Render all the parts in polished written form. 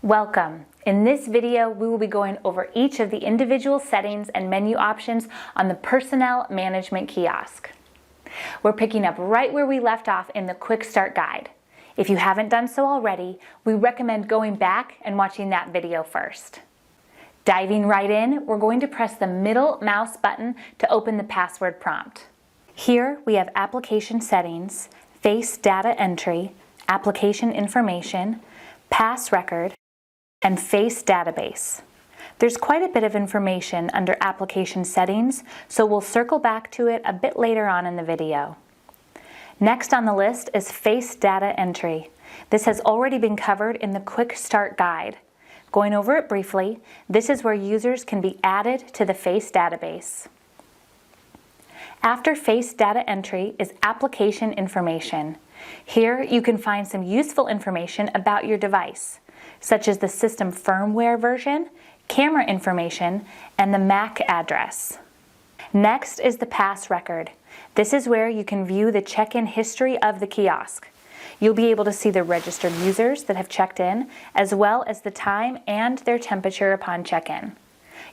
Welcome. In this video, we will be going over each of the individual settings and menu options on the Personnel Management Kiosk. We're picking up right where we left off in the Quick Start Guide. If you haven't done so already, we recommend going back and watching that video first. Diving right in, we're going to press the middle mouse button to open the password prompt. Here we have Application Settings, Face Data Entry, Application Information, Pass Record, and Face Database. There's quite a bit of information under Application Settings, so we'll circle back to it a bit later on in the video. Next on the list is Face Data Entry. This has already been covered in the Quick Start Guide. Going over it briefly, this is where users can be added to the Face database. After Face Data Entry is Application Information. Here you can find some useful information about your device, such as the system firmware version, camera information, and the MAC address. Next is the Pass Record. This is where you can view the check-in history of the kiosk. You'll be able to see the registered users that have checked in, as well as the time and their temperature upon check-in.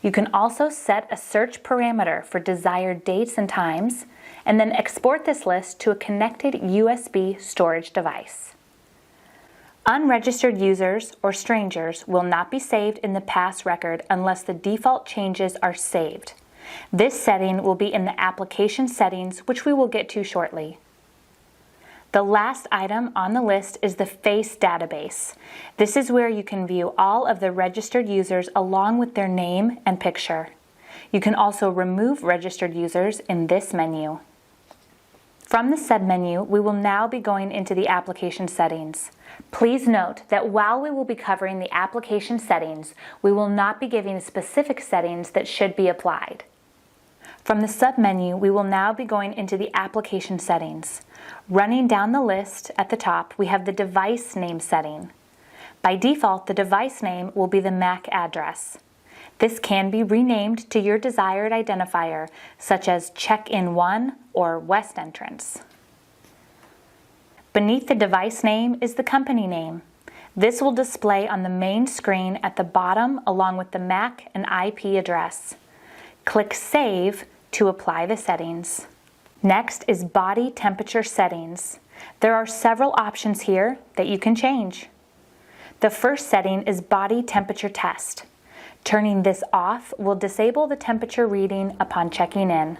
You can also set a search parameter for desired dates and times, and then export this list to a connected USB storage device. Unregistered users or strangers will not be saved in the Pass Record unless the default changes are saved. This setting will be in the Application Settings, which we will get to shortly. The last item on the list is the Face Database. This is where you can view all of the registered users along with their name and picture. You can also remove registered users in this menu. From the submenu, we will now be going into the Application Settings. Please note that while we will be covering the application settings, we will not be giving specific settings that should be applied. From the submenu, we will now be going into the Application Settings. Running down the list at the top, we have the Device Name setting. By default, the device name will be the MAC address. This can be renamed to your desired identifier, such as Check-in 1 or West Entrance. Beneath the device name is the company name. This will display on the main screen at the bottom along with the MAC and IP address. Click Save to apply the settings. Next is Body Temperature Settings. There are several options here that you can change. The first setting is Body Temperature Test. Turning this off will disable the temperature reading upon checking in.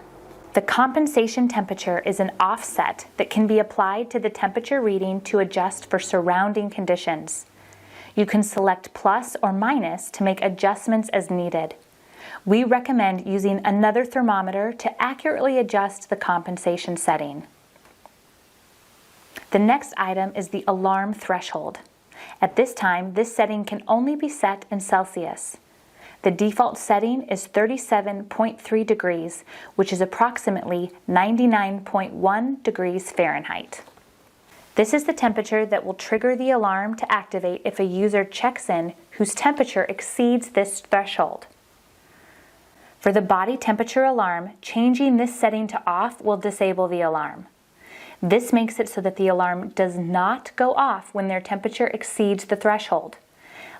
The compensation temperature is an offset that can be applied to the temperature reading to adjust for surrounding conditions. You can select plus or minus to make adjustments as needed. We recommend using another thermometer to accurately adjust the compensation setting. The next item is the alarm threshold. At this time, this setting can only be set in Celsius. The default setting is 37.3 degrees, which is approximately 99.1 degrees Fahrenheit. This is the temperature that will trigger the alarm to activate if a user checks in whose temperature exceeds this threshold. For the body temperature alarm, changing this setting to off will disable the alarm. This makes it so that the alarm does not go off when their temperature exceeds the threshold.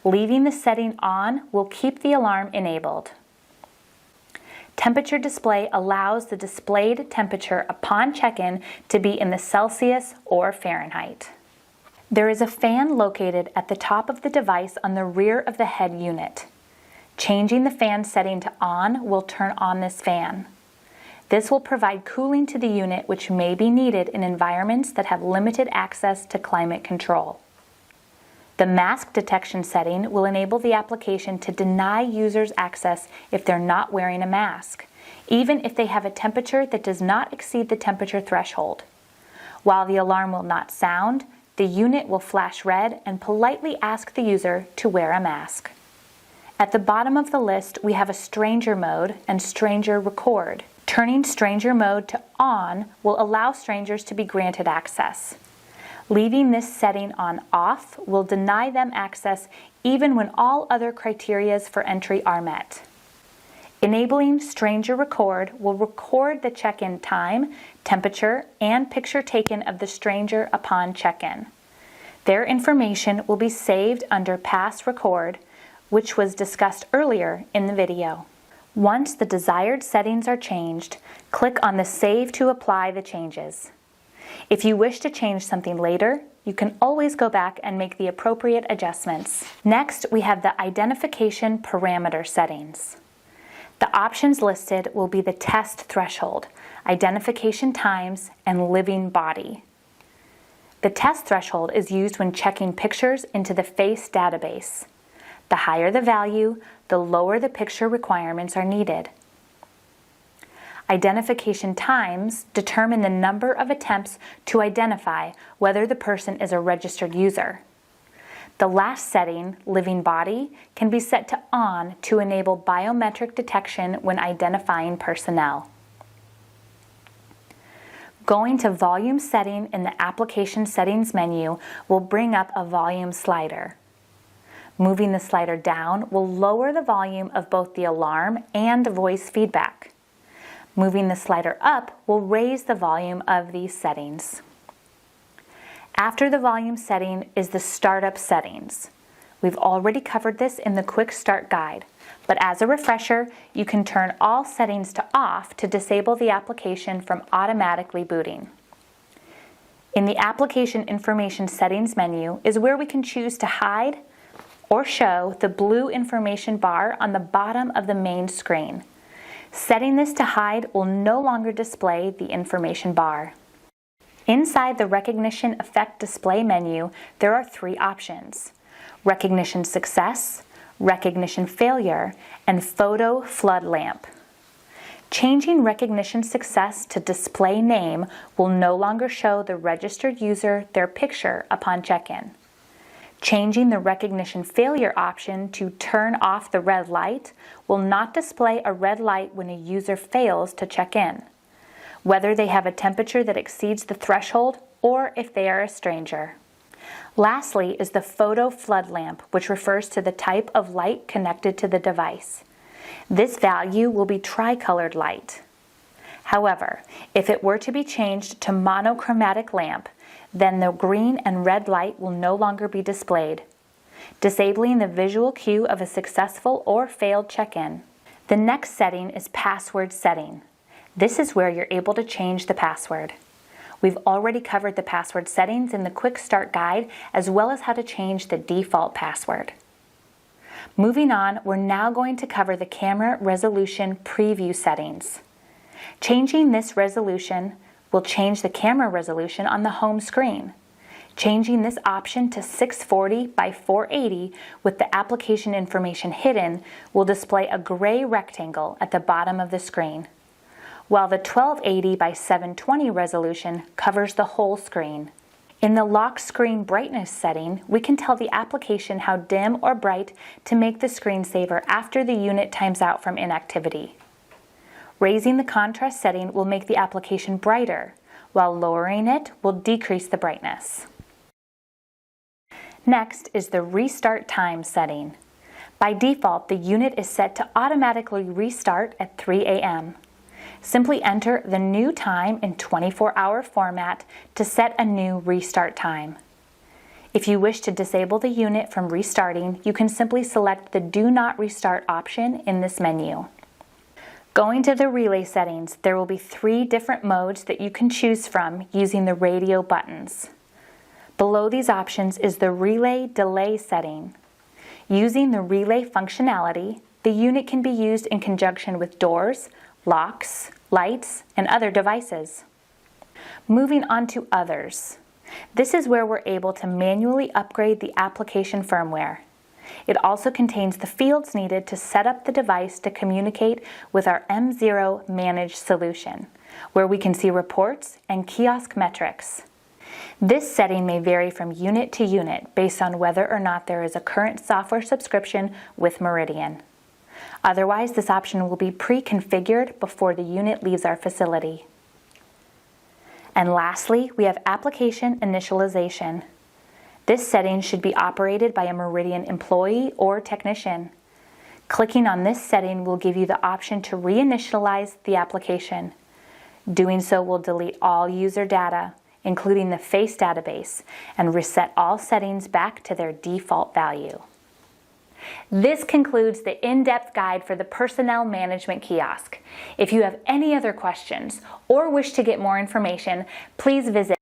Leaving the setting on will keep the alarm enabled. Temperature display allows the displayed temperature upon check-in to be in the Celsius or Fahrenheit. There is a fan located at the top of the device on the rear of the head unit. Changing the fan setting to on will turn on this fan. This will provide cooling to the unit, which may be needed in environments that have limited access to climate control. The mask detection setting will enable the application to deny users access if they're not wearing a mask, even if they have a temperature that does not exceed the temperature threshold. While the alarm will not sound, the unit will flash red and politely ask the user to wear a mask. At the bottom of the list, we have a Stranger Mode and Stranger Record. Turning Stranger Mode to on will allow strangers to be granted access. Leaving this setting on off will deny them access even when all other criteria for entry are met. Enabling Stranger Record will record the check-in time, temperature, and picture taken of the stranger upon check-in. Their information will be saved under Pass Record, which was discussed earlier in the video. Once the desired settings are changed, click on the Save to apply the changes. If you wish to change something later, you can always go back and make the appropriate adjustments. Next, we have the identification parameter settings. The options listed will be the test threshold, identification times, and living body. The test threshold is used when checking pictures into the FACE database. The higher the value, the lower the picture requirements are needed. Identification times determine the number of attempts to identify whether the person is a registered user. The last setting, living body, can be set to on to enable biometric detection when identifying personnel. Going to volume setting in the application settings menu will bring up a volume slider. Moving the slider down will lower the volume of both the alarm and voice feedback. Moving the slider up will raise the volume of these settings. After the volume setting is the startup settings. We've already covered this in the quick start guide, but as a refresher, you can turn all settings to off to disable the application from automatically booting. In the application information settings menu is where we can choose to hide or show the blue information bar on the bottom of the main screen. Setting this to hide will no longer display the information bar. Inside the Recognition Effect Display menu, there are three options: Recognition Success, Recognition Failure, and Photo Flood Lamp. Changing Recognition Success to Display Name will no longer show the registered user their picture upon check-in. Changing the Recognition Failure option to turn off the red light will not display a red light when a user fails to check in, whether they have a temperature that exceeds the threshold or if they are a stranger. Lastly is the Photo Flood Lamp, which refers to the type of light connected to the device. This value will be tricolored light. However, if it were to be changed to monochromatic lamp, then the green and red light will no longer be displayed, disabling the visual cue of a successful or failed check-in. The next setting is password setting. This is where you're able to change the password. We've already covered the password settings in the Quick Start Guide, as well as how to change the default password. Moving on, we're now going to cover the camera resolution preview settings. Changing this resolution will change the camera resolution on the home screen. Changing this option to 640 by 480 with the application information hidden will display a gray rectangle at the bottom of the screen, while the 1280 by 720 resolution covers the whole screen. In the lock screen brightness setting, we can tell the application how dim or bright to make the screensaver after the unit times out from inactivity. Raising the contrast setting will make the application brighter, while lowering it will decrease the brightness. Next is the restart time setting. By default, the unit is set to automatically restart at 3 a.m. Simply enter the new time in 24-hour format to set a new restart time. If you wish to disable the unit from restarting, you can simply select the Do Not Restart option in this menu. Going to the relay settings, there will be 3 different modes that you can choose from using the radio buttons. Below these options is the relay delay setting. Using the relay functionality, the unit can be used in conjunction with doors, locks, lights, and other devices. Moving on to others. This is where we're able to manually upgrade the application firmware. It also contains the fields needed to set up the device to communicate with our M0 managed solution, where we can see reports and kiosk metrics. This setting may vary from unit to unit based on whether or not there is a current software subscription with Meridian. Otherwise, this option will be pre-configured before the unit leaves our facility. And lastly, we have application initialization. This setting should be operated by a Meridian employee or technician. Clicking on this setting will give you the option to reinitialize the application. Doing so will delete all user data, including the face database, and reset all settings back to their default value. This concludes the in-depth guide for the Personnel Management Kiosk. If you have any other questions or wish to get more information, please visit